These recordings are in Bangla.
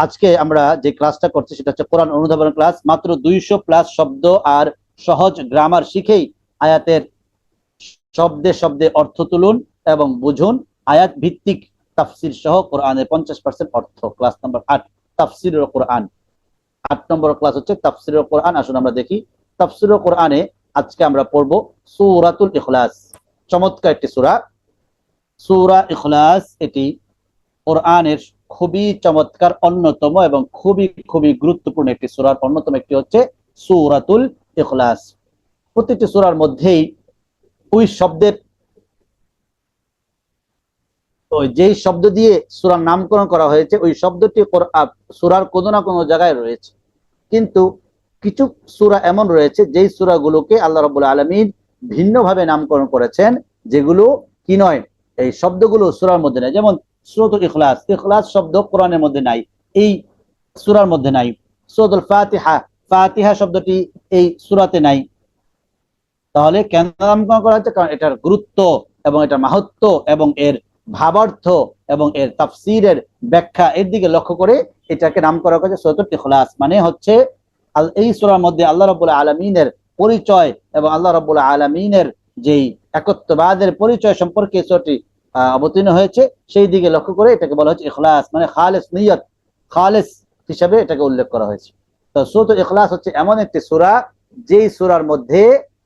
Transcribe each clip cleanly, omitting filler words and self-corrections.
আজকে আমরা যে ক্লাসটা করছি সেটা হচ্ছে কোরআন অনুধাবন ক্লাস। মাত্র 200+ শব্দ আর সহজ গ্রামার শিখেই আয়াতের শব্দে শব্দে অর্থ তুলুন এবং বুঝুন। আয়াত ভিত্তিক তাফসির সহ কোরআনের 50% অর্থ। ক্লাস নাম্বার 8, তাফসিরুল কোরআন। 8 নম্বর ক্লাস হচ্ছে তাফসিরুল কোরআন। আসুন আমরা দেখি তাফসিরুল কোরআনে আজকে আমরা পড়ব সূরাতুল ইখলাস। চমৎকার একটি সূরা, সূরা ইখলাস। এটি কোরআনের খুবই চমৎকার অন্যতম এবং খুবই খুবই গুরুত্বপূর্ণ একটি সূরার অন্যতম একটি হচ্ছে সূরাতুল ইখলাস। প্রতিটি সূরার মধ্যেই ওই শব্দের, ওই যেই শব্দ দিয়ে সূরার নামকরণ করা হয়েছে ওই শব্দটি সূরার কোনো না কোনো জায়গায় রয়েছে। কিন্তু কিছু সূরা এমন রয়েছে যেই সূরাগুলোকে আল্লাহ রাব্বুল আলামিন ভিন্নভাবে নামকরণ করেছেন, যেগুলো কি নয়, এই শব্দগুলো সূরার মধ্যে নাই। যেমন সূরাতুল ইখলাস, ইখলাস শব্দ কোরআনের মধ্যে নাই, এই সূরার মধ্যে নাই। সূরাতুল ফাতিহা, ফাতিহা শব্দটি এই সূরাতে নাই। তাহলে কেন নামকরণ করা হচ্ছে? কারণ এটার গুরুত্ব এবং এটার মাহাত্ম্য এবং এর ভাবার্থ এবং এর তাফসীরের ব্যাখ্যা এর দিকে লক্ষ্য করে এটাকে নাম করা হয়েছে সূরাতুল ইখলাস। মানে হচ্ছে এই সূরার মধ্যে আল্লাহ রাব্বুল আলামিনের পরিচয় এবং আল্লাহ রাব্বুল আলামিনের যেই একত্ববাদের পরিচয় সম্পর্কে সূরাটি অবতীর্ণ হয়েছে, সেই দিকে লক্ষ্য করে এটাকে বলা হচ্ছে ইখলাস, মানে খালেস নিয়ত, খালেস হিসাবে এটাকে উল্লেখ করা হয়েছে। তো সূরাতুল ইখলাস হচ্ছে এমন একটি সূরা যেই সূরার মধ্যে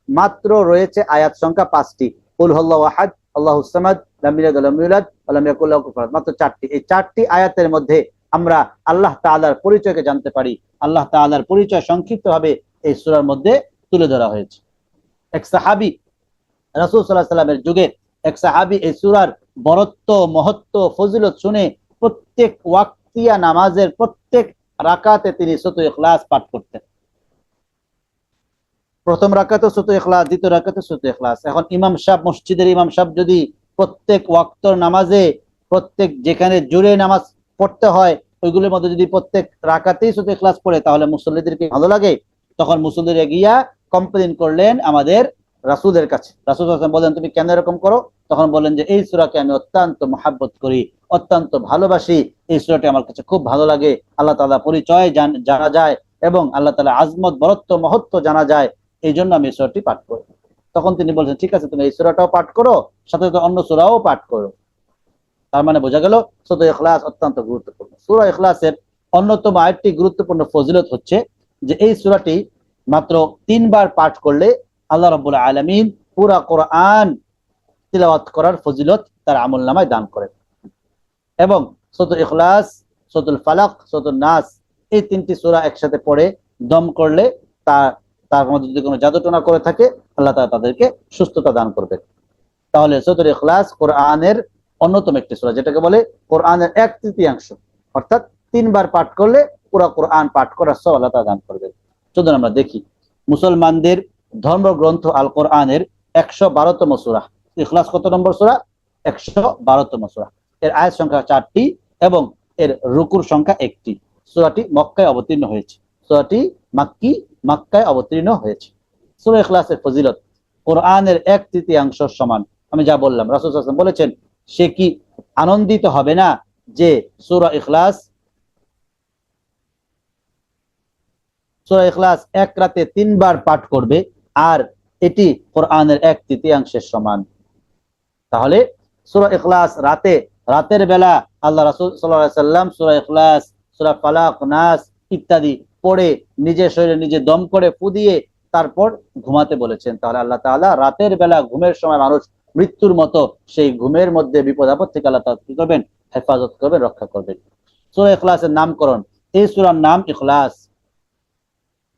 মাত্র রয়েছে আয়াত সংখ্যা 5টি। কুল হুয়াল্লাহু আহাদ, আল্লাহুস সামাদ, লাম ইয়ালিদ ওয়া লাম ইউলাদ ওয়া লাম ইয়াকুল লাহু কুফুয়ান আহাদ। মাত্র 4টি। এই 4টি আয়াতের মধ্যে আমরা আল্লাহ তাআলার পরিচয়কে জানতে পারি। আল্লাহ তাআলার পরিচয় সংক্ষিপ্তভাবে এই সূরার মধ্যে তুলে ধরা হয়েছে। এক সাহাবী, রাসূল সাল্লাল্লাহু আলাইহি সাল্লামের যুগে এক সাহাবী এই সূরার বরত্ব, মহত্ব, ফজিলত শুনে প্রত্যেক ওয়াক্তিয়া নামাজের প্রত্যেক রাকাতে তিনি সূরাতুল ইখলাস পাঠ করতেন। প্রথম রাকাতে সূরাতুল ইখলাস, দ্বিতীয় রাকাতে সূরাতুল ইখলাস। এখন ইমাম সাহেব, মসজিদের ইমাম সাহেব যদি প্রত্যেক ওয়াক্তর নামাজে, প্রত্যেক যেখানে জুড়ে নামাজ পড়তে হয় ওইগুলোর মধ্যে যদি প্রত্যেক রাকাতেই সূরাতুল ইখলাস পড়ে, তাহলে মুসল্লিদেরকে ভালো লাগে? তখন মুসল্লিরা গিয়া কমপ্লেইন করলেন আমাদের রাসূলের কাছে। রাসূল সাল্লাল্লাহু আলাইহি ওয়াসাল্লাম বলেন, তুমি কেন এরকম করো? তখন বলেন যে এই সূরাকে আমি অত্যন্ত মহব্বত করি, অত্যন্ত ভালোবাসি, এই সূরাটি আমার কাছে খুব ভালো লাগে। আল্লাহ তাআলা পরিচয় জানা যায় এবং আল্লাহ তাআলা আজমত, বরত্ব, মহত্ব জানা যায়, এই জন্য আমি এই সূরাটি পাঠ করি। তখন তিনি বলছেন, ঠিক আছে, তুমি এই সূরাটাও পাঠ করো, সাথে সাথে অন্য সূরাও পাঠ করো। তার মানে বোঝা গেল সূরা ইখলাস অত্যন্ত গুরুত্বপূর্ণ। সূরা ইখলাসের অন্যতম আরেকটি গুরুত্বপূর্ণ ফজিলত হচ্ছে যে এই সূরাটি মাত্র 3 বার পাঠ করলে আল্লাহ রাব্বুল আলামিন পুরা কোরআন তিলাওয়াত করার ফজিলত তার আমলনামায় দান করেন। এবং সূরাতুল ইখলাস, সূরাতুল ফালাক, সূরাতুন নাস, এই 3টি সূরা একসাথে পড়ে দম করলে তার মধ্যে যদি কোনো জাদুটোনা করে থাকে আল্লাহ তাআলা তাদেরকে সুস্থতা দান করবেন। তাহলে সূরাতুল ইখলাস কোরআনের অন্যতম একটি সূরা, যেটাকে বলে কোরআনের 1/3, অর্থাৎ 3 বার পাঠ করলে পুরো কোরআন পাঠ করার সওয়াব আল্লাহ তাআলা দান করবেন। চলুন আমরা দেখি মুসলমানদের ধর্মগ্রন্থ আল কোরআনের 112তম সূরা। ইখলাস কত নম্বর সূরা? 112তম সূরা। এর আয়াত সংখ্যা 4টি এবং এর রুকুর সংখ্যা 1টি। সূরাটি মক্কায় অবতীর্ণ হয়েছে। সূরাটি মক্কায় অবতীর্ণ হয়েছে। সূরা ইখলাসের ফজিলত কোরআনের 1/3 সমান। আমি যা বললাম, রাসূল সাল্লাল্লাহু আলাইহি ওয়াসাল্লাম বলেছেন, সে কি আনন্দিত হবে না যে সূরা ইখলাস এক রাতে 3 বার পাঠ করবে, আর এটি কোরআনের 1/3 সমান। তাহলে সূরা ইখলাস রাতের বেলা আল্লাহ রাসূল সাল্লাল্লাহু আলাইহি ওয়াসাল্লাম সূরা ইখলাস, সূরা ফালাক, নাস ইত্যাদি পড়ে নিজের শরীরে নিজে দম করে ফু দিয়ে তারপর ঘুমাতে বলেছেন। তাহলে আল্লাহ তাআলা রাতের বেলা ঘুমের সময় মানুষ মৃত্যুর মতো সেই ঘুমের মধ্যে বিপদ আপদ থেকে আল্লাহ তাআলা কি করবেন? হেফাজত করবেন, রক্ষা করবেন। সূরা ইখলাসের নামকরণ, এই সূরার নাম ইখলাস।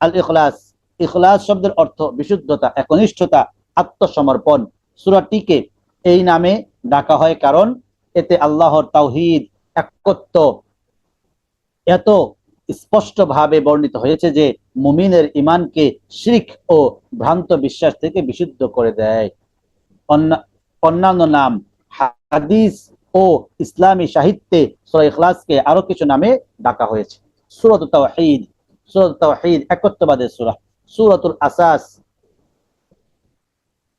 আল ইখলাস, ইখলাস শব্দের অর্থ বিশুদ্ধতা, একনিষ্ঠতা, আত্মসমর্পণ। সূরাটিকে এই নামে ডাকা হয় কারণ এতে আল্লাহর তাওহীদ, একত্ব এত স্পষ্ট ভাবে বর্ণিত হয়েছে যে মুমিনের ঈমানকে শিরক ও ভ্রান্ত বিশ্বাস থেকে বিশুদ্ধ করে দেয়। অন্যান্য নাম, হাদিস ও ইসলামী সাহিত্যে সূরা ইখলাসকে আরো কিছু নামে ডাকা হয়েছে। সূরাতুত তাওহীদ, সূরাতুত তাওহীদ একত্ববাদের সূরা। সূরাতুল আসাস,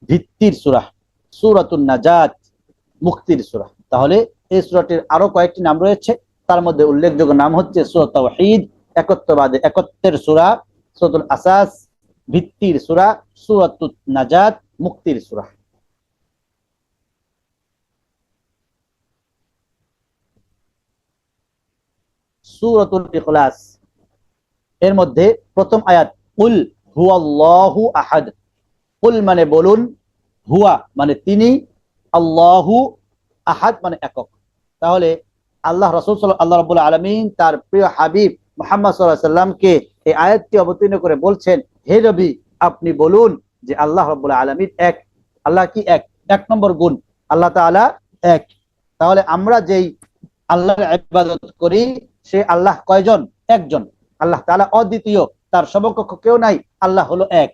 ভিত্তির সূরা। সূরাতুন নাজাত, মুক্তির সূরা। তাহলে এই সূরাটির আরো কয়েকটি নাম রয়েছে। তার মধ্যে উল্লেখযোগ্য নাম হচ্ছে সূরা তাওহীদ, একত্ববাদী একত্বের সূরা, সূরাতুল আসাস ভিত্তির সূরা, সূরাতুন নাজাত মুক্তির সূরা। সূরাতুল ইখলাস এর মধ্যে প্রথম আয়াত, কুল হুয়াল্লাহু আহাদ। কুল মানে বলুন, হুয়া মানে তিনি, আল্লাহু আহাদ মানে একক। তাহলে আল্লাহ রাসূল আল্লাহ রাব্বুল আলামিন তার প্রিয় হাবিব মুহাম্মদ সাল্লাল্লাহু আলাইহি সাল্লামকে এই আয়াতটি অবতীর্ণ করে বলছেন, হে নবী আপনি বলুন যে আল্লাহ রাব্বুল আলামিন এক। আল্লাহ কি এক? এক নম্বর গুণ, আল্লাহ তাআলা এক। তাহলে আমরা যেই আল্লাহর ইবাদত করি সে আল্লাহ কয়জন? একজন। আল্লাহ তাআলা অদ্বিতীয়, তার সমকক্ষ কেউ নাই, আল্লাহ হলো এক।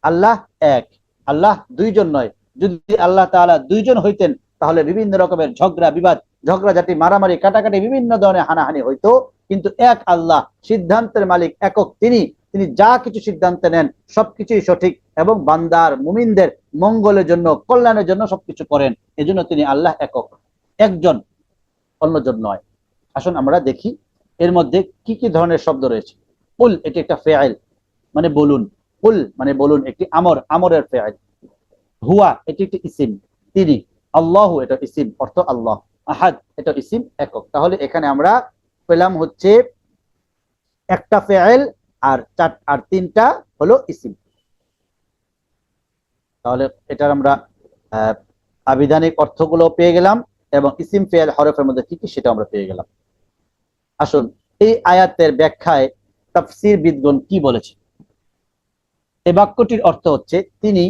আল্লাহ এক, আল্লাহ দুইজন নয়। যদি আল্লাহ তাআলা দুইজন হইতেন তাহলে বিভিন্ন রকমের ঝগড়া বিবাদ, ঝগড়াঝাটি, মারামারি, কাটাকাটি, বিভিন্ন ধরনের হানাহানি হইতো। কিন্তু এক আল্লাহ, সিদ্ধান্তের মালিক একক তিনি। তিনি যা কিছু সিদ্ধান্ত নেন সবকিছুই সঠিক এবং বান্দার মুমিনদের মঙ্গলের জন্য, কল্যাণের জন্য সবকিছু করেন। এজন্য তিনি আল্লাহ একক, একজন, অন্যজন নয়। আসুন আমরা দেখি এর মধ্যে কি কি ধরনের শব্দ রয়েছে। কুল এটি একটা ফেআইল, মানে বলুন। কুল মানে বলুন, একটি আমর, আমরের ফেআইল। হুয়া এটি একটি ইসিম, তিনি। আল্লাহু এটা ইসিম, অর্থ আল্লাহ। আহাদ এটা ইসিম, একক। তাহলে এখানে আমরা পেলাম হচ্ছে একটা ফেআইল আর তিনটা হলো ইসিম। তাহলে এটার আমরা আবিধানিক অর্থগুলো পেয়ে গেলাম এবং ইসিম ফেআইল হরফের মধ্যে কি কি সেটা আমরা পেয়ে গেলাম। আসুন এই আয়াতের ব্যাখ্যায় তাফসীর বিদগণ কি বলেছে। এই বাক্যটির অর্থ হচ্ছে, তিনি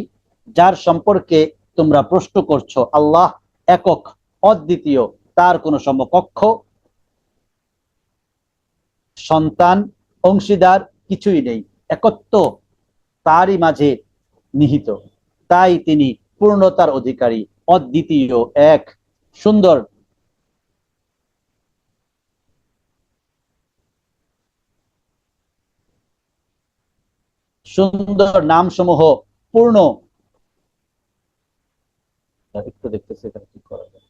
যার সম্পর্কে তোমরা প্রশ্ন করছো, আল্লাহ একক, অদ্বিতীয়, তার কোনো সমকক্ষ, সন্তান, অংশীদার কিছুই নেই, একত্ব তারই মাঝে নিহিত। তাই তিনি পূর্ণতার অধিকারী, অদ্বিতীয়, এক, সুন্দর। সুন্দর নামসমূহ পূর্ণ। একটু দেখতেছি এখানে কি করা যায়।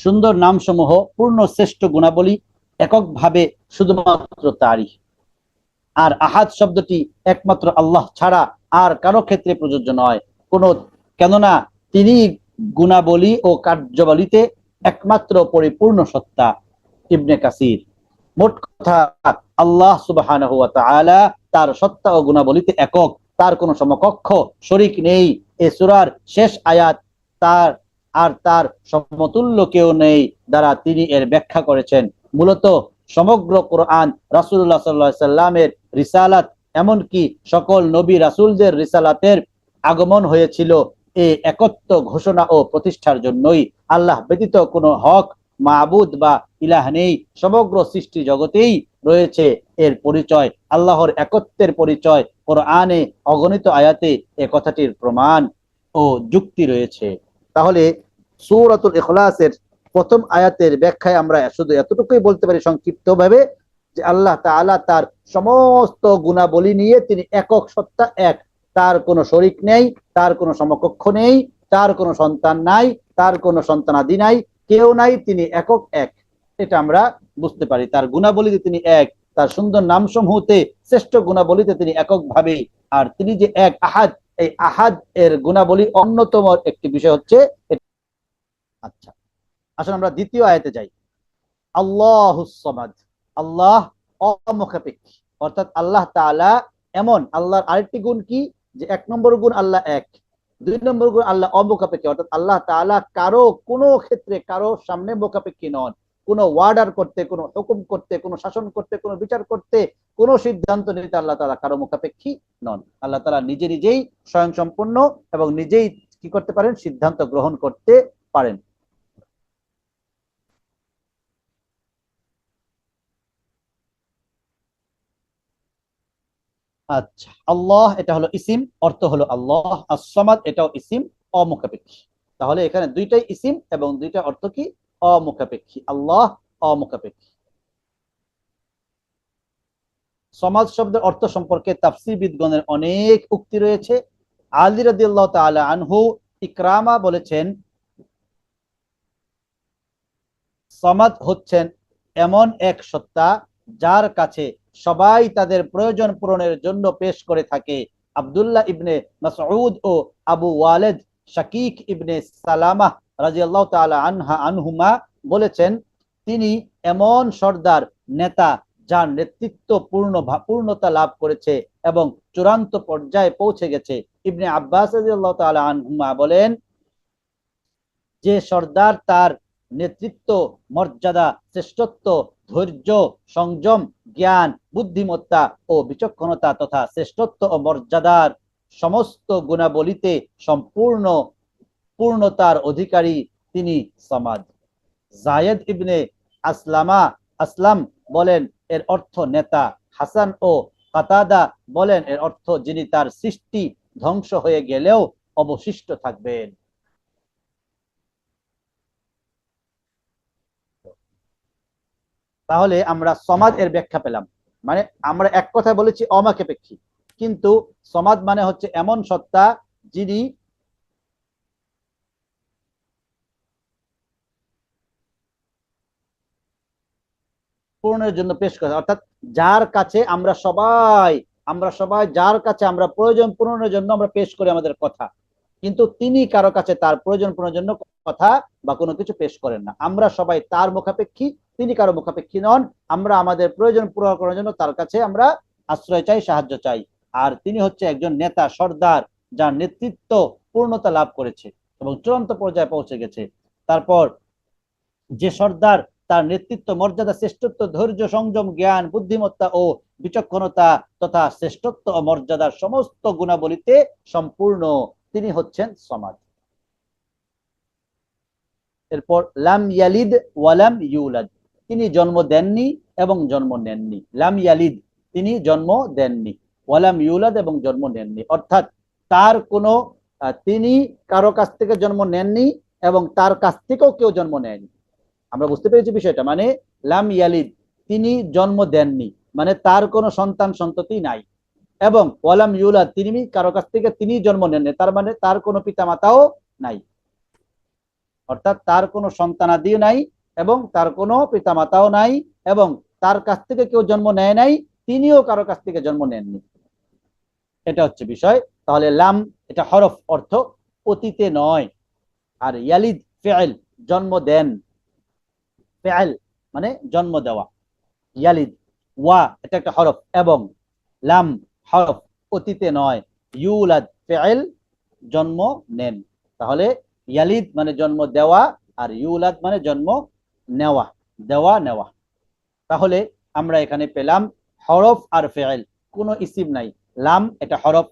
সুন্দর নামসমূহ পূর্ণ, শ্রেষ্ঠ গুণাবলী এককভাবে শুধুমাত্র তারই। আর আহাদ শব্দটি একমাত্র আল্লাহ ছাড়া আর কারো ক্ষেত্রে প্রযোজ্য নয়। কেননা তিনি গুণাবলী ও কার্যাবলীতে একমাত্র পরিপূর্ণ সত্তা। ইবনে কাসির। মোট কথা, আল্লাহ সুবহানাহু ওয়া তাআলা তার সত্তা ও গুণাবলীতে একক, তার কোনো সমকক্ষ, শরীক নেই। এই সূরার শেষ আয়াত তার আর তার সমতুল্য কেউ নেই দ্বারা তিনি এর ব্যাখ্যা করেছেন। মূলত সমগ্র কোরআন রাসূলুল্লাহ সাল্লাল্লাহু আলাইহি সাল্লামের রিসালাত, এমনকি সকল নবী রাসূলদের রিসালাতের আগমন হয়েছিল এই একত্ব ঘোষণা ও প্রতিষ্ঠার জন্যই। আল্লাহ ব্যতীত কোনো হক মাবুদ বা ইলাহ নেই। সমগ্র সৃষ্টি জগতেই রয়েছে এর পরিচয়, আল্লাহর একত্বের পরিচয়। কোরআনে অগণিত আয়াতে এ কথাটির প্রমাণ ও যুক্তি রয়েছে। তাহলে সূরাতুল ইখলাসের প্রথম আয়াতের ব্যাখ্যায় আমরা শুধু এতটুকুই বলতে পারি সংক্ষিপ্তভাবে, যে আল্লাহ তাআলা তার সমস্ত গুণাবলী নিয়ে তিনি একক সত্তা, এক। তার কোনো শরীক নেই, তার কোনো সমকক্ষ নেই, তার কোনো সন্তান নাই, তার কোনো সন্তানাদি নাই, কেউ নাই, তিনি একক, এক। এটা আমরা বুঝতে পারি। তার গুণাবলীতে তিনি এক, তার সুন্দর নামসমূহতে, শ্রেষ্ঠ গুণাবলীতে তিনি এককভাবে। আর তিনি যে এক, আহাদ, এই আহাদ এর গুণাবলী অন্যতম একটি বিষয় হচ্ছে। আচ্ছা, আসলে আমরা দ্বিতীয় আয়াতে যাই। আল্লাহুস সামাদ, আল্লাহ অমুখাপেক্ষী, অর্থাৎ আল্লাহ তাআলা এমন। আল্লাহর আরেকটি গুণ কি? যে এক নম্বর গুণ আল্লাহ এক, দুই নম্বর গুণ আল্লাহ অমুখাপেক্ষী, অর্থাৎ আল্লাহ তাআলা কারো কোনো ক্ষেত্রে কারো সামনে মুখাপেক্ষী নন। কোনো ওয়ার্ডার করতে, কোনো হুকুম করতে, কোনো শাসন করতে, কোনো বিচার করতে, কোনো সিদ্ধান্ত নিতে আল্লাহ তাআলা কারো মুখাপেক্ষী নন। আল্লাহ তাআলা নিজে নিজেই স্বয়ং সম্পূর্ণ এবং নিজেই কি করতে পারেন? সিদ্ধান্ত গ্রহণ করতে পারেন। আচ্ছা, আল্লাহ এটা হলো ইসিম, অর্থ হলো আল্লাহ। আস-সামাদ এটাও ইসিম, অমুখাপেক্ষী। তাহলে এখানে দুইটাই ইসিম এবং দুইটা অর্থ কি? অমুখাপেক্ষী। আল্লাহ অমুখাপেক্ষী। সমাজ শব্দের অর্থ সম্পর্কে তাফসীরবিদগণের অনেক উক্তি রয়েছে। আলী রাদিয়াল্লাহু তাআলা আনহু ইকরামা বলেছেন, সমাদ হচ্ছেন এমন এক সত্তা যার কাছে সবাই তাদের প্রয়োজন পূরণের জন্য পেশ করে থাকে। আব্দুল্লাহ ইবনে মাসউদ ও আবু ওয়ালেদ শাকিক ইবনে সালামা রাদিয়াল্লাহু তাআলা আনহুমা বলেছেন, তিনি এমন সর্দার নেতা যার নেতৃত্ব পূর্ণতা লাভ করেছে এবং চূড়ান্ত পর্যায়ে পৌঁছে গেছে। ইবনে আব্বাস রাদিয়াল্লাহু তাআলা আনহুমা বলেন, যে সর্দার তার নেতৃত্ব, মর্যাদা, শ্রেষ্ঠত্ব, ধৈর্য, সংযম, জ্ঞান, বুদ্ধিমত্তা ও বিচক্ষণতা তথা শ্রেষ্ঠত্ব ও মর্যাদার সমস্ত গুণাবলীতে পূর্ণতার অধিকারী, তিনি সমাজ। জায়েদ ইবনে আসলাম বলেন এর অর্থ নেতা। হাসান ও কাতাদা বলেন এর অর্থ যিনি তার সৃষ্টি ধ্বংস হয়ে গেলেও অবশিষ্ট থাকবেন। তাহলে আমরা সমাজ এর ব্যাখ্যা পেলাম। মানে আমরা এক কথা বলেছি অমাক্ষেপেক্ষী, কিন্তু সমাজ মানে হচ্ছে এমন সত্তা যিনি পূরণের জন্য পেশ করে, অর্থাৎ যার কাছে আমরা সবাই যার কাছে আমরা প্রয়োজন পূরণের জন্য আমরা পেশ করি আমাদের কথা, কিন্তু তিনি কারো কাছে তার প্রয়োজন পূরণের জন্য কথা বা কোনো কিছু পেশ করেন না। আমরা সবাই তার মুখাপেক্ষী, তিনি কারো মুখাপেক্ষী নন। আমরা আমাদের প্রয়োজন পূরণ করার জন্য তার কাছে আমরা আশ্রয় চাই, সাহায্য চাই। আর তিনি হচ্ছে একজন নেতা, সর্দার, যার নেতৃত্ব পূর্ণতা লাভ করেছে এবং চূড়ান্ত পর্যায়ে পৌঁছে গেছে। তারপর যে সর্দার তার নেতৃত্ব, মর্যাদা, শ্রেষ্ঠত্ব, ধৈর্য, সংযম, জ্ঞান, বুদ্ধিমত্তা ও বিচক্ষণতা তথা শ্রেষ্ঠত্ব ও মর্যাদার সমস্ত গুণাবলীতে সম্পূর্ণ, তিনি হচ্ছেন সমাজ। এরপর লাম ইয়ালিদ ওয়ালাম ইউলাদ, তিনি জন্ম দেননি এবং জন্ম নেননি। লাম ইয়ালিদ, তিনি জন্ম দেননি। ওয়ালাম ইউলাদ, এবং জন্ম নেননি। অর্থাৎ তার কোনো তিনি কারো কাছ থেকে জন্ম নেননি এবং তার কাছ থেকেও কেউ জন্ম নেয়নি। আমরা বুঝতে পেরেছি বিষয়টা। মানে লাম ইয়ালিদ, তিনি জন্ম দেননি, মানে তার কোনো সন্তান সন্ততি নাই। এবং ওয়ালাম ইউলাদ, তিনি কারো কাছ থেকে তিনি জন্ম নেননি, তার মানে তার কোনো পিতা মাতাও নাই। অর্থাৎ তার কোনো সন্তানাদিও নাই এবং তার কোনো পিতা মাতাও নাই এবং তার কাছ থেকে কেউ জন্ম নেয় নাই, তিনিও কারো কাছ থেকে জন্ম নেননি। এটা হচ্ছে বিষয়। তাহলে লাম এটা হরফ, অর্থ অতীতে নয়। আর ইয়ালিদ ফেল, জন্ম দেন। ফেল মানে জন্ম দেওয়া। ইয়ালিদ, ওয়া এটা একটা হরফ, এবং লাম হরফ, অতীতে নয়। ইউলাদ ফেল, জন্ম নেন। তাহলে ইয়ালিদ মানে জন্ম দেওয়া আর ইউলাদ মানে জন্ম নেওয়া, দেওয়া নেওয়া। তাহলে আমরা এখানে পেলাম হরফ আর ফেল, কোনো ইসিম নাই। লাম এটা হরফ,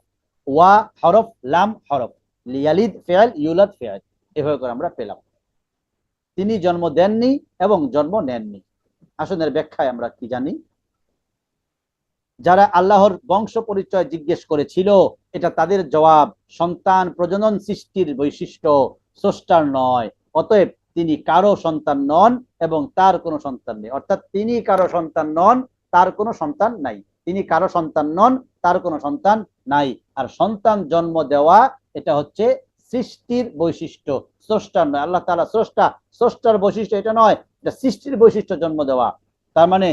ওয়া হরফ, লাম হরফ। ইয়ালিদ ফেল, ইউলাদ ফেল, এভাবে করে আমরা পেলাম। তিনি জন্ম দেননি এবং জন্ম নেননি। আসুন এর ব্যাখ্যায় আমরা কি জানি। যারা আল্লাহর বংশ পরিচয় জিজ্ঞেস করেছিল, এটা তাদের জবাব, সন্তান প্রজনন সৃষ্টির বৈশিষ্ট্য, স্রষ্টার নয়। অতএব তিনি কারো সন্তান নন এবং তার কোনো সন্তান নেই। অর্থাৎ তিনি কারো সন্তান নন, তার কোনো সন্তান নাই। তিনি কারো সন্তান নন, তার কোনো সন্তান নাই। আর সন্তান জন্ম দেওয়া এটা হচ্ছে সৃষ্টির বৈশিষ্ট্য, স্রষ্টার নয়। আল্লাহ তাআলা স্রষ্টা, স্রষ্টার বৈশিষ্ট্য এটা নয়, এটা সৃষ্টির বৈশিষ্ট্য জন্ম দেওয়া। তার মানে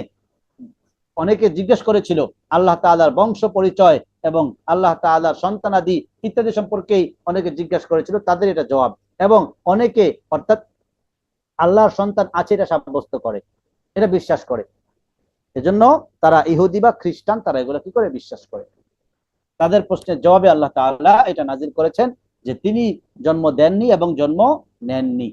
অনেকে জিজ্ঞেস করেছিল আল্লাহ তাআলার বংশ পরিচয় এবং আল্লাহ তাআলার সন্তানাদি ইত্যাদি সম্পর্কেই অনেকে জিজ্ঞাসা করেছিল, তাদের এটা জবাব। এবং অনেকে অর্থাৎ আল্লাহর সন্তান আছে এটা সাব্যস্ত করে, এটা বিশ্বাস করে। এজন্য তারা ইহুদি বা খ্রিস্টান, তারা এগুলো কি করে বিশ্বাস করে। তাদের প্রশ্নের জবাবে আল্লাহ তাআলা এটা নাজিল করেছেন যে তিনি জন্ম দেননি এবং জন্ম নেননি,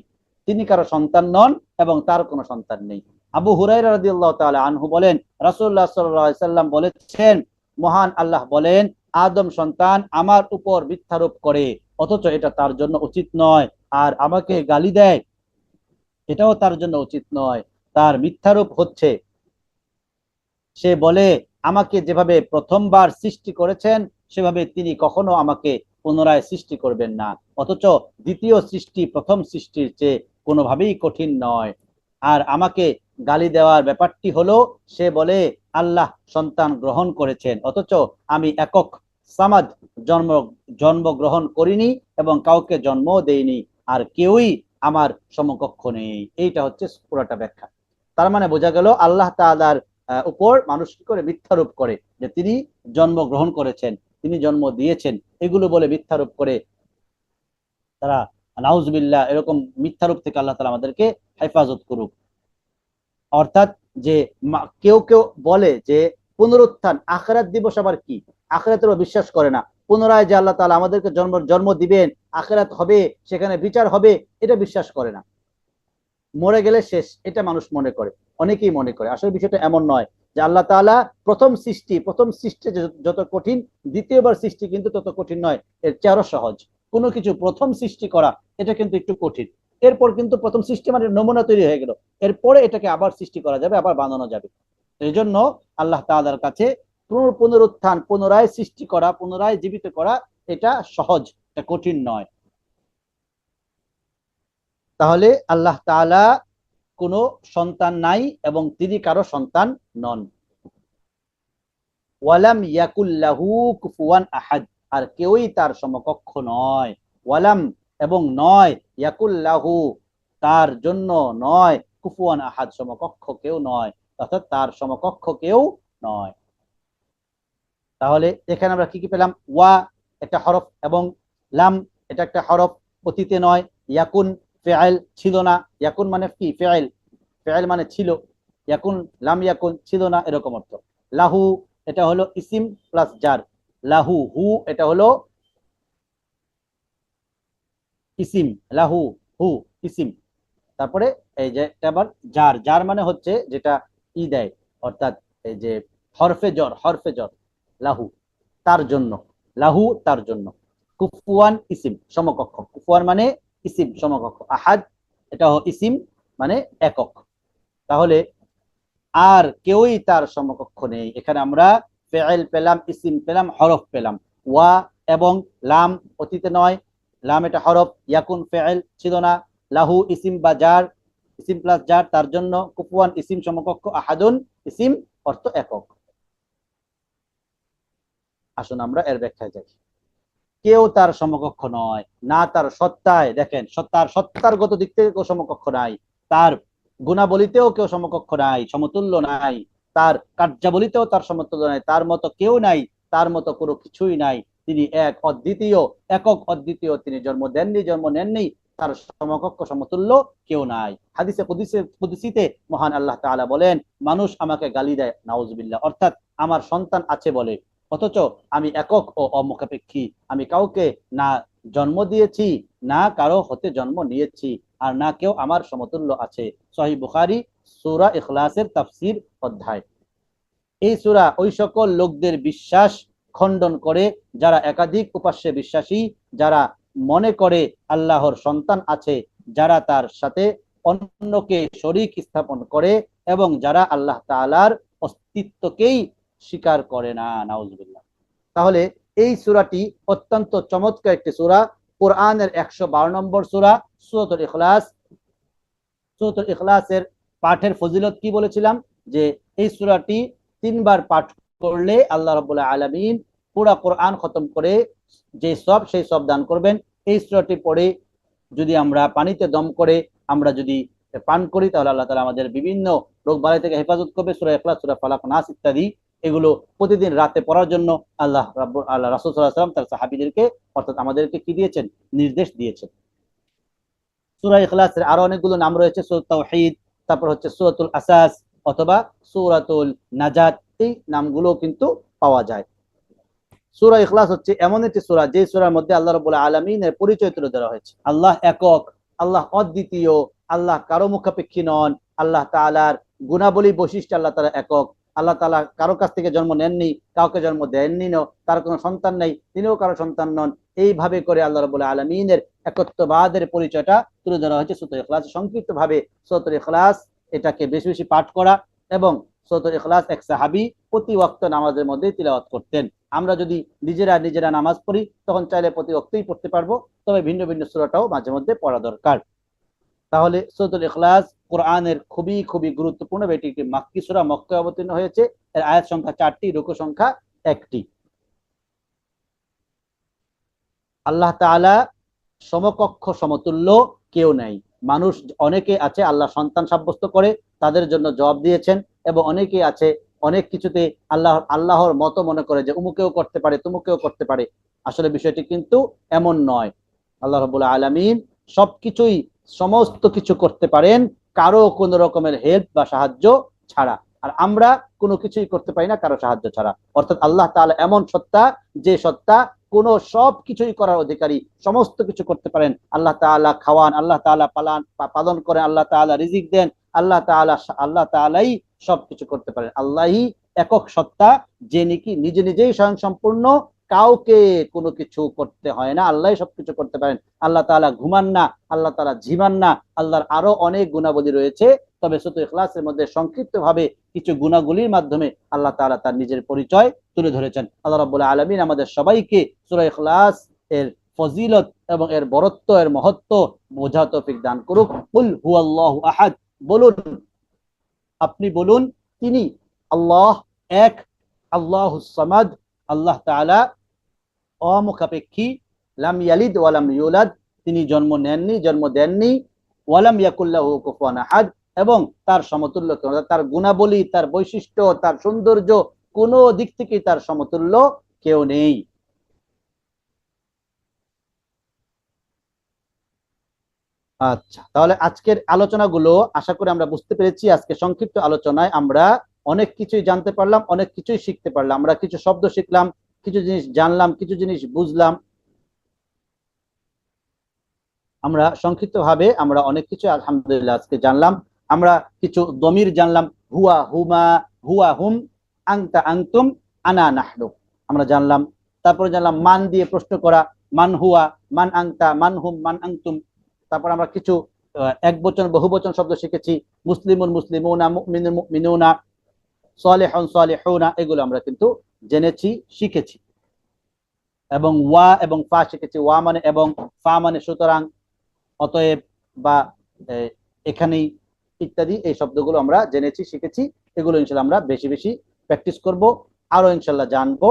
তিনি কারো সন্তান নন এবং তার কোনো সন্তান নেই। আবু হুরায়রা রাদিয়াল্লাহু তাআলা আনহু বলেন, রাসূলুল্লাহ সাল্লাল্লাহু আলাইহি সাল্লাম বলেছেন, মহান আল্লাহ বলেন, আদম সন্তান আমার উপর মিথ্যারোপ করে, অথচ এটা তার জন্য উচিত নয়। আর আমাকে গালি দেয়, এটাও তার জন্য উচিত নয়। তার মিথ্যারোপ হচ্ছে, সে বলে, আমাকে যেভাবে প্রথমবার সৃষ্টি করেছেন সেভাবে তিনি কখনো আমাকে পুনরায় সৃষ্টি করবেন না। অথচ দ্বিতীয় সৃষ্টি প্রথম সৃষ্টির চেয়ে কোনোভাবেই কঠিন নয়। আর আমাকে গালি দেওয়ার ব্যাপারটি হলো, সে বলে আল্লাহ সন্তান গ্রহণ করেছেন, অথচ আমি একক সামাদ জন্মগ্রহণ করিনি এবং কাউকে জন্মও দেইনি, আর কেউই আমার সমকক্ষ নেই। এইটা হচ্ছে পুরোটা ব্যাখ্যা। তার মানে বোঝা গেল আল্লাহ তাআলার উপর মানুষ কি করে মিথ্যারোপ করে, যে তিনি জন্মগ্রহণ করেছেন, তিনি জন্ম দিয়েছেন, এগুলো বলে মিথ্যারোপ করে তারা, নাউজুবিল্লাহ, এরকম মিথ্যারোপ থেকে আল্লাহ তাআলা আমাদেরকে হেফাজত করুক। অর্থাৎ যে কেউ কেউ বলে যে পুনরুত্থান, আখিরাত দিবস আবার কি, আখিরাতেরও বিশ্বাস করে না, পুনরায় যে আল্লাহ তাআলা আমাদেরকে জন্ম দিবেন, আখিরাত হবে, সেখানে বিচার হবে, এটা বিশ্বাস করে না। মরে গেলে শেষ, এটা মানুষ মনে করে, অনেকেই মনে করে। আসলে বিষয়টা এমন নয় যে আল্লাহ তাআলা প্রথম সৃষ্টি যত কঠিন, দ্বিতীয়বার সৃষ্টি কিন্তু তত কঠিন নয়, এর চেয়ে আরো সহজ। কোনো কিছু প্রথম সৃষ্টি করা এটা কিন্তু একটু কঠিন, এরপর কিন্তু প্রথম সৃষ্টি মানে নমুনা তৈরি হয়ে গেল, এরপরে এটাকে আবার সৃষ্টি করা যাবে, আবার বানানো যাবে। এই জন্য আল্লাহ তাআলার কাছে পুনরুত্থান, পুনরায় সৃষ্টি করা, পুনরায় জীবিত করা, এটা সহজ, এটা কঠিন নয়। তাহলে আল্লাহ তাআলা কোনো সন্তান নাই এবং তিনি কারো সন্তান নন। ওয়ালাম ইয়াকুল্লাহু কুফুয়ান আহাদ, আর কেউই তার সমকক্ষ নয়। ওয়ালাম এবং নয়, ইয়াকুল্লাহু তার জন্য নয়, কুফুয়ান আহাদ সমকক্ষ কেউ নয়, অর্থাৎ তার সমকক্ষ কেউ নয়। তাহলে এখানে আমরা কি কি পেলাম? ওয়া একটা হরফ এবং লাম এটা একটা হরফ, অতীতে নয়। ইয়াকুন ফেআইল, ছিল না। ইয়াকুন মানে কি? ফেআইল, ফেআইল মানে ছিল। ইয়াকুন লাম ইয়াকুন, ছিল না, এরকম অর্থ। লাহু এটা হলো ইসিম প্লাস জার, লাহু, হু এটা হলো ইসিম, লাহু হু ইসিম। তারপরে এই যে আবার জার, জার মানে হচ্ছে যেটা ই দেয়, অর্থাৎ এই যে হরফে জর, লাহু তার জন্য, লাহু তার জন্য। কুফুয়ান ইসিম সমকক্ষ, কুফুয়ান মানে ইসিম সমকক্ষ, আহাদ এটা ইসিম মানে একক। তাহলে আর কেউই তার সমকক্ষ নেই। এখানে আমরা ফেইল পেলাম, ইসিম পেলাম, হরফ পেলাম। ওয়া এবং লাম অতীতে নয়, লাম এটা হরফ, ইয়াকুন ফেইল, ছিল না, লাহু ইসিম বা জার, ইসিম প্লাস জার তার জন্য, কুফুয়ান ইসিম সমকক্ষ, আহাদুন ইসিম অর্থ একক। আসুন আমরা এর ব্যাখ্যায় যাই। কেউ তার সমকক্ষ নয়, না তার সত্তায়, দেখেন সত্তার গত দিক থেকে কেউ সমকক্ষ নাই, তার গুণাবলিতেও কেউ সমকক্ষ নাই, সমতুল্য নাই, তার কার্যাবলিতেও তার সমতুল্য নাই, তার মতো কেউ নাই, তার মতো কোনো কিছুই নাই। তিনি এক অদ্বিতীয়, একক অদ্বিতীয়, তিনি জন্ম দেননি, জন্ম নেননি, তার সমকক্ষ সমতুল্য কেউ নাই। হাদিসে কুদসিতে মহান আল্লাহ তাআলা বলেন, মানুষ আমাকে গালি দেয়, নাউজুবিল্লাহ, অর্থাৎ আমার সন্তান আছে বলে, অথচ আমি একক ও অমুখাপেক্ষী, আমি কাউকে না জন্ম দিয়েছি, না কারো হতে জন্ম নিয়েছি, আর না কেউ আমার সমতুল্য আছে। সহিহ বুখারী সূরা ইখলাসের তাফসীর অধ্যায়। এই সূরা ওই সকল লোকদের বিশ্বাস খণ্ডন করে যারা একাধিক উপাস্যে বিশ্বাসী, যারা মনে করে আল্লাহর সন্তান আছে, যারা তার সাথে অন্যকে শরীক স্থাপন করে এবং যারা আল্লাহ তাআলার অস্তিত্বকেই স্বীকার করে না, নাউজুবিল্লাহ। তাহলে এই সূরাটি অত্যন্ত চমৎকার একটি সূরা, কোরআনের 112 নম্বর সূরা, সূরাতুল ইখলাস। সূরাতুল ইখলাসের পাঠের ফজিলত কি বলেছিলাম, যে এই সূরাটি 3 বার পাঠ করলে আল্লাহ রাব্বুল আলামিন পুরো কোরআন খতম করে যে সব, সেই সব দান করবেন। এই সূরাটি পড়ে যদি আমরা পানিতে দম করে আমরা যদি পান করি, তাহলে আল্লাহ তাআলা আমাদের বিভিন্ন রোগ বালাই থেকে হেফাজত করবে। সূরা ইখলাস, সূরা ফালাক, নাস ইত্যাদি এগুলো প্রতিদিন রাতে পড়ার জন্য আল্লাহ রাসূল সাল্লাল্লাহু আলাইহি ওয়াসাল্লাম তার সাহাবীদেরকে, অর্থাৎ আমাদেরকে কি দিয়েছেন? নির্দেশ দিয়েছেন। সূরা ইখলাসের আরো অনেকগুলো নাম রয়েছে, সূরা তাওহীদ, তারপর হচ্ছে সূরাতুল আসাস অথবা সূরাতুল নাজাত, এই নামগুলো কিন্তু পাওয়া যায়। সূরা ইখলাস হচ্ছে এমন একটি সূরা, যে সূরার মধ্যে আল্লাহ রাব্বুল আলামিনের পরিচয় তুলে ধরা হয়েছে। আল্লাহ একক, আল্লাহ অদ্বিতীয়, আল্লাহ কারো মুখাপেক্ষী নন, আল্লাহ তাআলার গুণাবলী বৈশিষ্ট্য, আল্লাহ তাআলা একক, আল্লাহ তাআলা কারো কাছ থেকে জন্ম নেননি, কাউকে জন্ম দেননি, তার কোনো সন্তান নেই, তিনিও কারো সন্তান নন। এইভাবে করে আল্লাহ রাব্বুল আলামিনের একত্ববাদের পরিচয়টা তুলে ধরা হয়েছে সূরা ইখলাস। সংক্ষিপ্তভাবে সূরা ইখলাস এটাকে বেশি বেশি পাঠ করা এবং সূরাতুল ইখলাস এক সাহাবী প্রতি ওয়াক্ত নামাজের মধ্যে তিলাওয়াত করতেন। আমরা যদি নিজেরা নামাজ পড়ি তখন চাইলে প্রতি ওয়াক্তেই পড়তে পারবো, তবে ভিন্ন ভিন্ন সূরাটাও মাঝে মধ্যে পড়া দরকার। তাহলে সূরাতুল ইখলাস কোরআনের খুবই খুবই গুরুত্বপূর্ণ। এটি একটি মাক্কি সূরা, মক্কায় অবতীর্ণ হয়েছে। এর আয়াত সংখ্যা 4টি, রুকু সংখ্যা 1টি। আল্লাহ তাআলা সমকক্ষ সমতুল্য কেউ নাই। মানুষ অনেকে আছে আল্লাহ সন্তান সাব্যস্ত করে, তাদের জন্য জবাব দিয়েছেন, এবং অনেকে আছে অনেক কিছুতে আল্লাহর মতো মনে করে যে উমুকেও করতে পারে তুমুকেও করতে পারে। আসলে বিষয়টি কিন্তু এমন নয়। আল্লাহ রাব্বুল আলামিন সবকিছুই সমস্ত কিছু করতে পারেন কারো কোনো রকমের হেল্প বা সাহায্য ছাড়া, আর আমরা কোনো কিছুই করতে পারি না কারো সাহায্য ছাড়া। অর্থাৎ আল্লাহ তাআলা এমন সত্তা, যে সত্তা কোনো সব কিছুই করার অধিকারী, সমস্ত কিছু করতে পারেন। আল্লাহ তাআলা খাওয়ান, আল্লাহ তাআলা পালন করেন, আল্লাহ তাআলা রিজিক দেন, আল্লাহ তাআলাই সবকিছু করতে পারেন। আল্লাহই একক সত্তা, যে নাকি নিজে নিজেই স্বয়ং সম্পূর্ণ, কাউকে কোনো কিছু করতে হয় না, আল্লাহই সবকিছু করতে পারেন। আল্লাহ তাআলা ঘুমান না, আল্লাহ তাআলা ঝিমান না। আল্লাহর আরো অনেক গুণাবলী রয়েছে, তবে সূরা ইখলাসের মধ্যে সংক্ষিপ্তভাবে কিছু গুণাগুলির মাধ্যমে আল্লাহ তাআলা তার নিজের পরিচয় তুলে ধরেছেন। আল্লাহ রাব্বুল আলামিন আমাদের সবাইকে সূরা ইখলাস এর ফজিলত এবং এর বরত্ব, এর মহত্ব বোঝা তৌফিক দান করুক। কুল হুয়াল্লাহু আহাদ, বলুন, আপনি বলুন, তিনি আল্লাহ এক, আল্লাহুস সামাদ, আল্লাহ তাআলা অমুখাপেক্ষী, লাম ইয়ালিদ ওয়ালাম ইউলাদ, তিনি জন্ম নেননি, জন্ম দেননি, ওয়ালাম ইয়াকুল্লাহু কুফুয়ান আহাদ, এবং তার সমতুল্য কেউ না। তার গুণাবলী, তার বৈশিষ্ট্য, তার সৌন্দর্য, কোন দিক থেকে তার সমতুল্য কেউ নেই। আচ্ছা, তাহলে আজকের আলোচনাগুলো আশা করি আমরা বুঝতে পেরেছি। আজকে সংক্ষিপ্ত আলোচনায় আমরা অনেক কিছুই জানতে পারলাম, অনেক কিছুই শিখতে পারলাম। আমরা কিছু শব্দ শিখলাম, কিছু জিনিস জানলাম, কিছু জিনিস বুঝলাম। আমরা সংক্ষিপ্তভাবে আমরা অনেক কিছু আলহামদুলিল্লাহ আজকে জানলাম। আমরা কিছু দমির জানলাম, হুয়া হুমা, হুয়া হুম, আংতা আংতুম, আনা নাহনু, আমরা জানলাম। তারপরে জানলাম মান দিয়ে প্রশ্ন করা, মান হুয়া, মান আংতা, মান হুম, মান আংতুম। তারপর আমরা কিছু এক বচন বহু বচন শব্দ শিখেছি, মুসলিমুন মুসলিমুনা, মুমিনুন মুমিনুনা, সালিহুন সালিহুনা, এগুলো আমরা কিন্তু জেনেছি, শিখেছি। এবং ওয়া এবং ফা শিখেছি। ওয়া মানে এবং, ফা মানে সুতরাং, অতএব, বা এখানেই, ইত্যাদি এই শব্দগুলো আমরা জেনেছি, শিখেছি। এগুলো ইনশাল্লাহ আমরা বেশি বেশি প্র্যাকটিস করব, আরো ইনশাল্লাহ জানবো।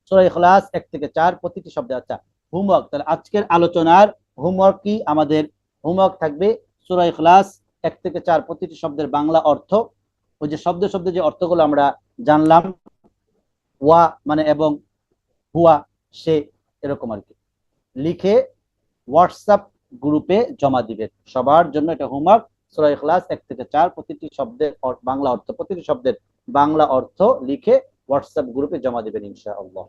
সূরা ইখলাস 1 থেকে 4 প্রতিটি শব্দে। আচ্ছা, হোমওয়ার্ক, তাহলে আজকের আলোচনার হোমওয়ার্ক কি? আমাদের হোমওয়ার্ক থাকবে সূরা ইখলাস 1 থেকে 4 প্রতিটি শব্দের বাংলা অর্থ। ওই যে শব্দে শব্দে যে অর্থগুলো আমরা জানলাম, ওয়া মানে এবং, হুয়া সে, এরকম আর কি, লিখে হোয়াটসঅ্যাপ গ্রুপে জমা দিবেন। সবার জন্য এটা হোমওয়ার্ক। সূরা ইখলাস 1 থেকে 4 প্রতিটি শব্দের বাংলা অর্থ, প্রতিটি শব্দের বাংলা অর্থ লিখে হোয়াটসঅ্যাপ গ্রুপে জমা দিবেন ইনশাআল্লাহ।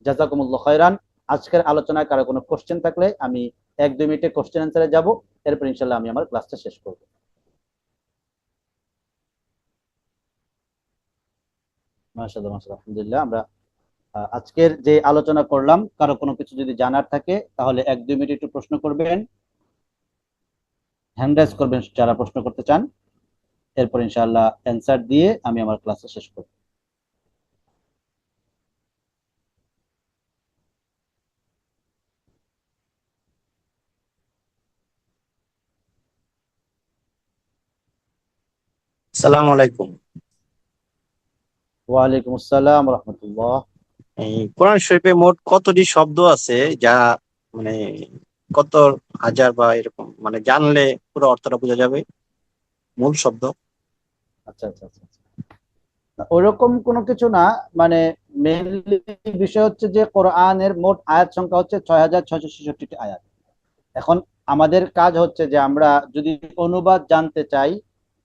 জাযাকুমুল্লাহ খায়রান। আজকের আলোচনায় কারো কোনো কোশ্চেন থাকলে আমি 1-2 মিনিটে কোশ্চেন অ্যান্সারে যাব, এরপর ইনশাআল্লাহ আমি আমার ক্লাসটা শেষ করব। মাশাআল্লাহ মাশাআল্লাহ, আলহামদুলিল্লাহ। আমরা আজকের যে আলোচনা করলাম, কারো কোনো কিছু যদি জানার থাকে তাহলে 1-2 মিনিট একটু প্রশ্ন করবেন, হ্যান্ড রাইজ করবেন যারা প্রশ্ন করতে চান। এরপর ইনশাআল্লাহ অ্যান্সার দিয়ে আমি আমার ক্লাসটা শেষ করব। সালাম আলাইকুম। ওয়ালাইকুম আসসালাম রহমতুল্লাহ। এই কোরআন শরীফে মোট কতটি শব্দ আছে, যা মানে কত হাজার বা এরকম, মানে জানলে পুরো অর্থটা বোঝা যাবে, মূল শব্দ? আচ্ছা আচ্ছা আচ্ছা আচ্ছা। ওইরকম কোনো কিছু না, মানে মেইনলি বিষয় হচ্ছে যে কোরআনের মোট আয়াত সংখ্যা হচ্ছে 6666টি আয়াত। এখন আমাদের কাজ হচ্ছে যে আমরা যদি অনুবাদ জানতে চাই,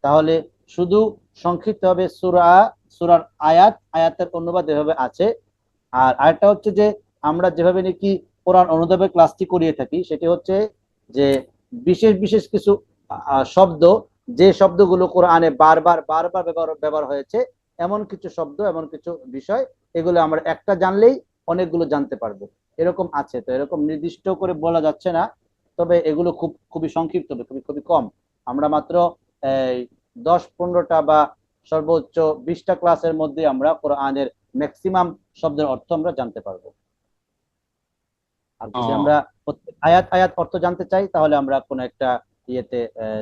তাহলে শুধু সংক্ষিপ্ত হবে সূরার আয়াত, আয়াতের অনুবাদ এভাবে আছে। আর আরেকটা হচ্ছে যে আমরা যেভাবে নাকি কোরআন অনুবাদের ক্লাসটি করিয়ে থাকি, সেটি হচ্ছে যে বিশেষ বিশেষ কিছু শব্দ, যে শব্দগুলো কোরআনে বারবার বারবার ব্যবহার হয়েছে, এমন কিছু শব্দ, এমন কিছু বিষয়, এগুলো আমরা একটা জানলেই অনেকগুলো জানতে পারবো, এরকম আছে। তো এরকম নির্দিষ্ট করে বলা যাচ্ছে না, তবে এগুলো খুবই সংক্ষিপ্ত, খুবই খুবই কম। আমরা মাত্র 10-15টা বা সর্বোচ্চ 20টা ক্লাসের মধ্যে আমরা কোরআনের ম্যাক্সিমাম শব্দের অর্থ আমরা জানতে পারবো। আর যদি আমরা ও প্রত্যেক আয়াত আয়াত অর্থ জানতে চাই, তাহলে আমরা কোনো একটা ইয়েতে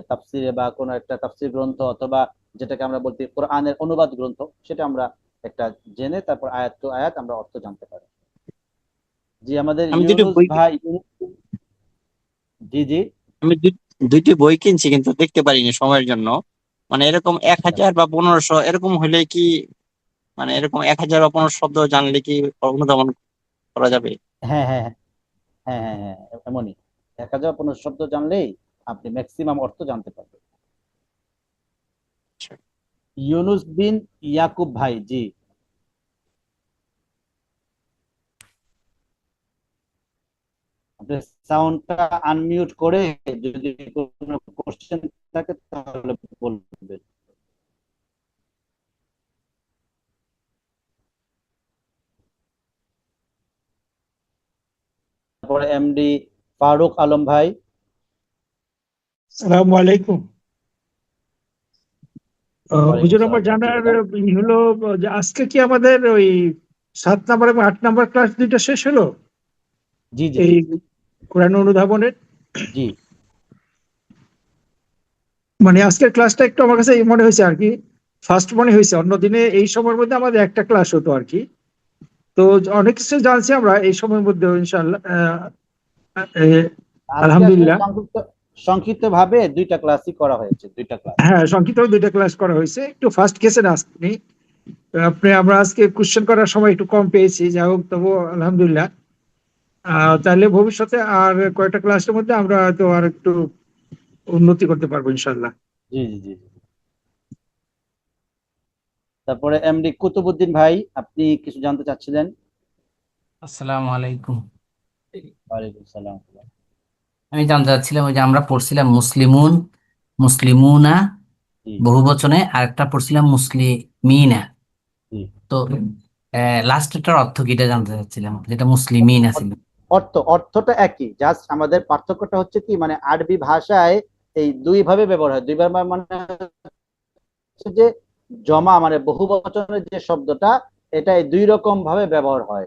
তাফসিরে বা কোনো একটা তাফসির গ্রন্থ, অথবা যেটাকে আমরা বলতে কোরআনের অনুবাদ গ্রন্থ, সেটা আমরা একটা জেনে তারপর আয়াত টু আয়াত আমরা অর্থ জানতে পারি। জি, আমাদের আমি দুটো ইউনুস বই ভাই, জি জি। আমি দুইটি বই কিনছি কিন্তু দেখতে পারিনি সময়ের জন্য। মানে এরকম এক আচ্ছা। হাজার বা 1500 এরকম হলে কি, মানে এরকম 1000 বা 1500 শব্দ জানলে কি অনুধাবন করা যাবে? হ্যাঁ হ্যাঁ হ্যাঁ হ্যাঁ হ্যাঁ হ্যাঁ, এমনই 1015 শব্দ জানলেই আপনি ম্যাক্সিমাম অর্থ জানতে পারবেন। ইউনুস বিন ইয়াকুব ভাই, জি। আপনি সাউন্ডটা আনমিউট করে যদি কোনো কোশ্চেন থাকে তাহলে বলবেন। তারপরে এমডি ফারুক আলম ভাই। আসসালামু আলাইকুম। ওয়ালাইকুম হুজুর, সালাম আমার ভাই, জি জানার বলেন। হলো যে আজকে কি আমাদের ওই 7 নম্বর এবং 8 নম্বর ক্লাস দুইটা শেষ হলো জি জি এই জি কোরআন অনুধাবনের? জি। মানে আজকের ক্লাসটা একটু আমার কাছে মনে হয়েছে আর কি, ফার্স্ট মনে হয়েছে। অন্য দিনে এই সময়ের মধ্যে আমাদের একটা ক্লাস হতো আর কি। তো অনেক কিছু জানছি আমরা এই সময়ের মধ্যে ইনশাআল্লাহ। আজকে আসলে আলহামদুলিল্লাহ। সংক্ষিপ্ত সংক্ষিপ্ত ভাবে দুইটা ক্লাসই করা হয়েছে, দুইটা ক্লাস। হ্যাঁ, সংক্ষিপ্ত দুইটা ক্লাস করা হয়েছে, একটু ফার্স্ট কেসে আসেনি আপনি। আমরা আজকে কোশ্চেন করার সময় একটু কম পেয়েছি, যাই হোক তবু আলহামদুলিল্লাহ। তাহলে ভবিষ্যতে আর কয়েকটা ক্লাসের মধ্যে আমরা হয়তো আর একটু উন্নতি করতে পারবো ইনশাল্লাহ। জি জি জি জি। তারপরে এমডি কুতুবুদ্দিন ভাই, আপনি কিছু জানতে চাচ্ছিলেন? আসসালামু আলাইকুম। ওয়ালাইকুম সালাম। আমি জানতে চাচ্ছিলাম, ওই যে আমরা পড়ছিলাম মুসলিমুন, মুসলিমুনা জি বহু বচনে, আরেকটা পড়ছিলাম মুসলিমিনা। জি। তো লাস্টেরটার অর্থ কি এটা জানতে চাচ্ছিলাম, যেটা মুসলিমিনা ছিল। অর্থটা একই, জাস্ট আমাদের পার্থক্যটা হচ্ছে কি, মানে আরবি ভাষায় এই দুই ভাবে ব্যবহার হয়। দুইবার মানে হচ্ছে যে জমা মানে বহু বচনের যে শব্দটা, এটা এই দুই রকম ভাবে ব্যবহার হয়,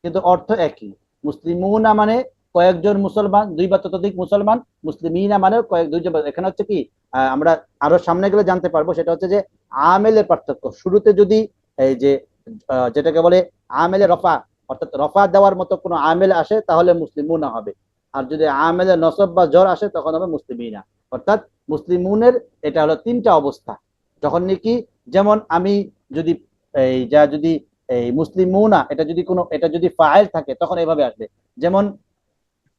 কিন্তু অর্থ একই। মুসলিমুনা মানে কয়েকজন মুসলমান, দুই বা ততোধিক মুসলমান। মুসলিমিনা মানে দুইজন। এখানে হচ্ছে কি, আমরা আরো সামনে গেলে জানতে পারবো, সেটা হচ্ছে যে আমেলের পার্থক্য। শুরুতে যদি এই যে যেটাকে বলে আমেলে রফা, অর্থাৎ রফা দেওয়ার মতো কোনো আমেল আসে তাহলে মুসলিমুনা হবে। আর যদি আমেলে নসব বা জ্বর আসে তখন হবে মুসলিমিনা। অর্থাৎ মুসলিমুনের এটা হলো তিনটা অবস্থা। যখন নাকি, যেমন আমি যদি যদি এই মুসলিমুনা এটা যদি ফাইল থাকে তখন এভাবে আসবে। যেমন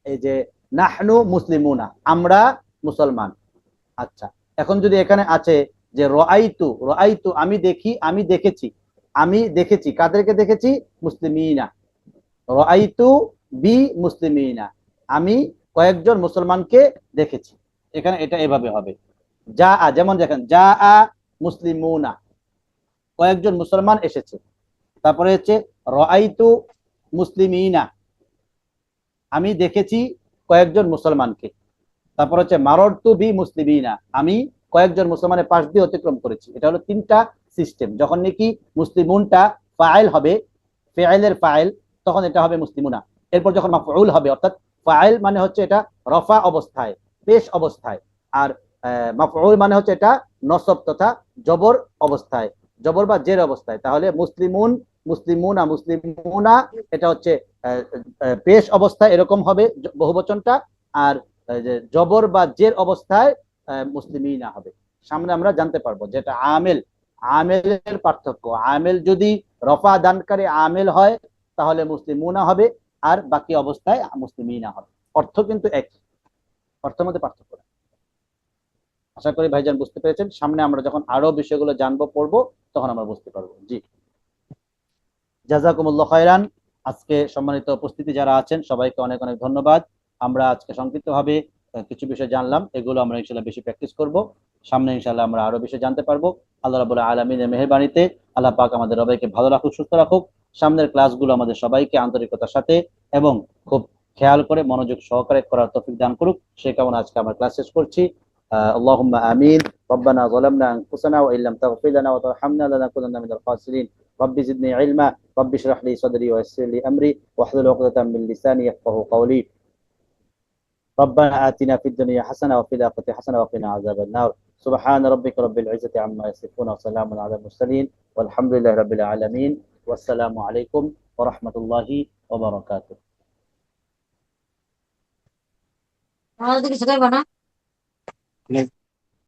এই যে নাহনু মুসলিমুনা, আমরা মুসলমান। আচ্ছা, এখন যদি এখানে আছে যে রাআইতু, রাআইতু আমি দেখি, আমি দেখেছি। আমি দেখেছি কাদেরকে দেখেছি? মুসলিমিনা। রাআইতু বি মুসলিমিনা, আমি কয়েকজন মুসলমানকে দেখেছি। এখানে এটা এভাবে হবে। যা আ, যেমন দেখেন যা আ মুসলিমুনা, কয়েকজন মুসলমান এসেছে। তারপরে হচ্ছে রাআইতু মুসলিমিনা, আমি দেখেছি কয়েকজন মুসলমানকে। তারপর হচ্ছে মাররতু বি মুসলিমিনা, আমি কয়েকজন মুসলমানের পাশ দিয়ে অতিক্রম করেছি। এটা হলো তিনটা সিস্টেম। যখন নাকি মুসলিমুনটা ফাইল হবে, ফেআইলের ফাইল, তখন এটা হবে মুসলিমুনা। এরপর যখন মাফউল হবে, অর্থাৎ ফাইল মানে হচ্ছে এটা রফা অবস্থায়, পেশ অবস্থায়। আর মাফউল মানে হচ্ছে এটা নসব তথা জবর অবস্থায়, জবর বা জের অবস্থায়। তাহলে মুসলিমুন, মুসলিমুনা, মুসলিমুনা এটা হচ্ছে পেশ অবস্থায় এরকম হবে বহুবচনটা। আর যে জবর বা জের অবস্থায় মুসলিমিনা হবে। সামনে আমরা জানতে পারবো যেটা আমেল, আমেলের পার্থক্য। আমেল যদি রফা দানকারী আমেল হয় তাহলে মুসলিমুনা হবে, আর বাকি অবস্থায় মুসলিমিনা হবে। অর্থ কিন্তু একই, অর্থের মধ্যে পার্থক্য নেই। আশা করি ভাইজান বুঝতে পেরেছেন। সামনে আমরা যখন আরো বিষয়গুলো জানবো, পড়বো, তখন আমরা বুঝতে পারবো। জি, জাযাকুমুল্লাহ খায়রান। আজকে সম্মানিত উপস্থিতি যারা আছেন সবাইকে অনেক অনেক ধন্যবাদ। আমরা আজকে সংক্ষিপ্তভাবে কিছু বিষয় জানলাম, এগুলো আমরা ইনশাল্লাহ বেশি প্র্যাকটিস করব। সামনে ইনশাল্লাহ আমরা আরো বিষয় জানতে পারবো। আল্লাহ রাব্বুল আলামিনের মেহেরবানিতে আল্লাহ পাক আমাদের সবাইকে ভালো রাখুক, সুস্থ রাখুক। সামনের ক্লাসগুলো আমাদের সবাইকে আন্তরিকতার সাথে এবং খুব খেয়াল করে মনোযোগ সহকারে করার তৌফিক দান করুক, সে কারণে আজকে আমরা ক্লাস শেষ করছি। اللهم آمين. ربنا ظلمنا أنفسنا وإن لم تغفر لنا وترحمنا لنكونن من الخاسرين. رب زدني علما، رب اشرح لي صدري ويسر لي أمري واحلل عقدة من لساني يفقهوا قولي. ربنا آتنا في الدنيا حسنة وفي الآخرة حسنة وقنا عذاب النار. سبحان ربك رب العزة عما يصفون وسلام على المرسلين والحمد لله رب العالمين والسلام عليكم ورحمة الله وبركاته. আমাদের কিছু কইবা না? অনেক